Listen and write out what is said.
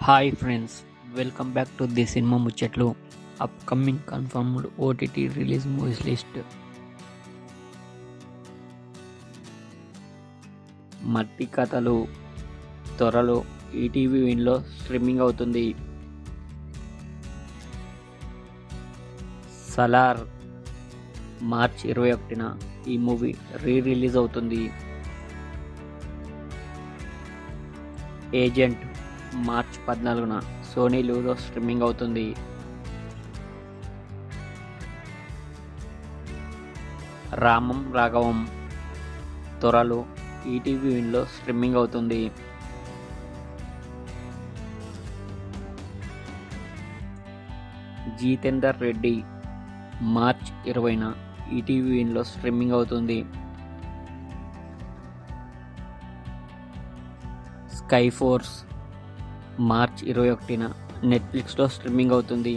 Hi friends, welcome back to the cinema ముచ్చట్లు. Upcoming confirmed OTT release movies list. మట్టి కథలు త్వరలో ETV విన్లో స్ట్రీమింగ్ అవుతుంది. సలార్ మార్చ్ 21న ఈ మూవీ రిలీజ్ అవుతుంది. ఏజెంట్ మార్చ్ 14న సోనీ లివ్లో స్ట్రీమింగ్ అవుతుంది. రామం రాఘవం త్వరలో ఈటీవీ విన్లో స్ట్రీమింగ్ అవుతుంది. జితేందర్ రెడ్డి మార్చ్ 20న ఈటీవీ విన్లో స్ట్రీమింగ్ అవుతుంది. స్కై ఫోర్స్ మార్చ్ 21న నెట్ఫ్లిక్స్లో స్ట్రీమింగ్ అవుతుంది.